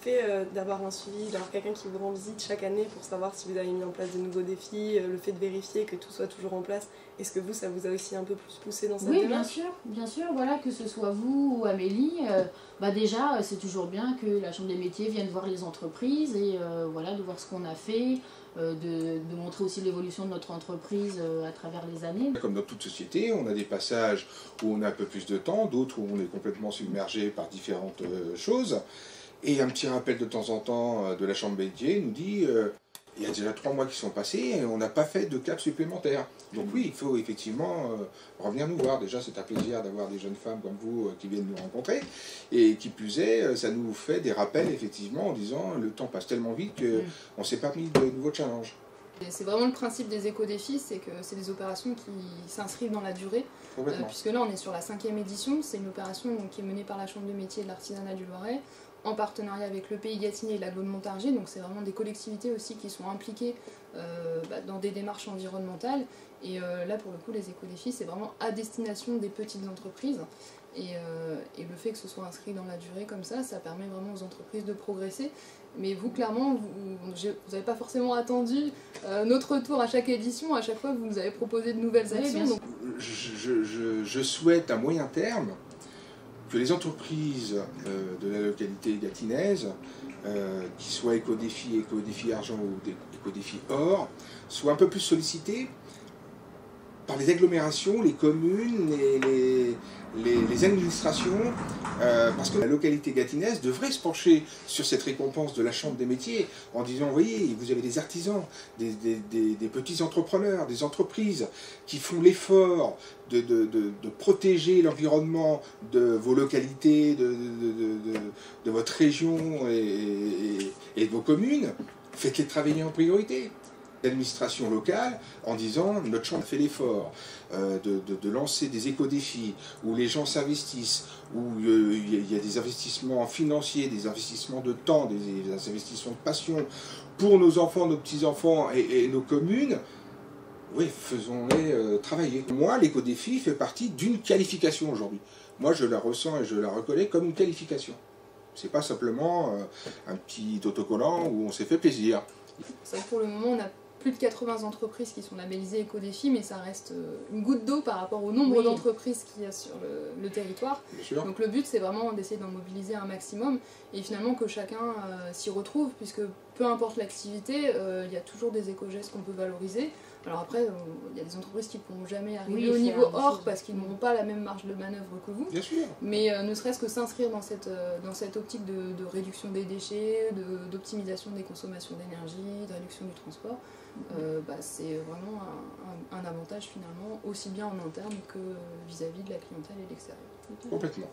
fait d'avoir un suivi, d'avoir quelqu'un qui vous rend visite chaque année pour savoir si vous avez mis en place de nouveaux défis, le fait de vérifier que tout soit toujours en place, est-ce que vous, ça vous a aussi un peu plus poussé dans cette démarche? Oui, bien sûr, voilà, que ce soit vous ou Amélie, déjà c'est toujours bien que la Chambre des métiers vienne voir les entreprises et voilà, de voir ce qu'on a fait, de montrer aussi l'évolution de notre entreprise à travers les années. Comme dans toute société, on a des passages où on a un peu plus de temps, d'autres où on est complètement submergé par différentes choses. Et un petit rappel de temps en temps de la Chambre des métiers nous dit il y a déjà 3 mois qui sont passés et on n'a pas fait de cap supplémentaire. Donc oui, il faut effectivement revenir nous voir. Déjà, c'est un plaisir d'avoir des jeunes femmes comme vous qui viennent nous rencontrer. Et qui plus est, ça nous fait des rappels effectivement en disant le temps passe tellement vite qu'on ne s'est pas mis de nouveaux challenges. C'est vraiment le principe des éco-défis, c'est que c'est des opérations qui s'inscrivent dans la durée, puisque là on est sur la 5e édition, c'est une opération donc, qui est menée par la Chambre de métier et de l'artisanat du Loiret, en partenariat avec le Pays Gâtinais et l'Agglo de Montargis, donc c'est vraiment des collectivités aussi qui sont impliquées dans des démarches environnementales, et là pour le coup les éco-défis c'est vraiment à destination des petites entreprises, et le fait que ce soit inscrit dans la durée comme ça permet vraiment aux entreprises de progresser. Mais vous, clairement, vous n'avez pas forcément attendu notre retour à chaque édition. À chaque fois, vous nous avez proposé de nouvelles actions. Donc... Je souhaite à moyen terme que les entreprises de la localité gâtinaise, qui soient éco-défi argent ou éco-défi or, soient un peu plus sollicitées par les agglomérations, les communes, les administrations, parce que la localité gâtinaise devrait se pencher sur cette récompense de la Chambre des métiers en disant, voyez, vous avez des artisans, des petits entrepreneurs, des entreprises qui font l'effort de protéger l'environnement de vos localités, de votre région et de vos communes. Faites-les travailler en priorité. L'administration locale en disant notre chambre fait l'effort de lancer des éco-défis où les gens s'investissent, où il y a des investissements financiers, des investissements de temps, des investissements de passion pour nos enfants, nos petits-enfants et nos communes. Oui, faisons-les travailler. Moi, l'éco-défi fait partie d'une qualification aujourd'hui. Moi, je la ressens et je la reconnais comme une qualification. C'est pas simplement un petit autocollant où on s'est fait plaisir. C'est vrai que pour le moment, on a plus de 80 entreprises qui sont labellisées éco-défi, mais ça reste une goutte d'eau par rapport au nombre d'entreprises qu'il y a sur le territoire. Donc le but c'est vraiment d'essayer d'en mobiliser un maximum et finalement que chacun s'y retrouve, puisque peu importe l'activité, il y a toujours des éco-gestes qu'on peut valoriser. Alors après, il y a des entreprises qui ne pourront jamais arriver au niveau or parce qu'ils n'auront pas la même marge de manœuvre que vous. Bien sûr. Mais ne serait-ce que s'inscrire dans cette optique de réduction des déchets, d'optimisation des consommations d'énergie, de réduction du transport, c'est vraiment un avantage finalement, aussi bien en interne que vis-à-vis de la clientèle et de l'extérieur. Complètement.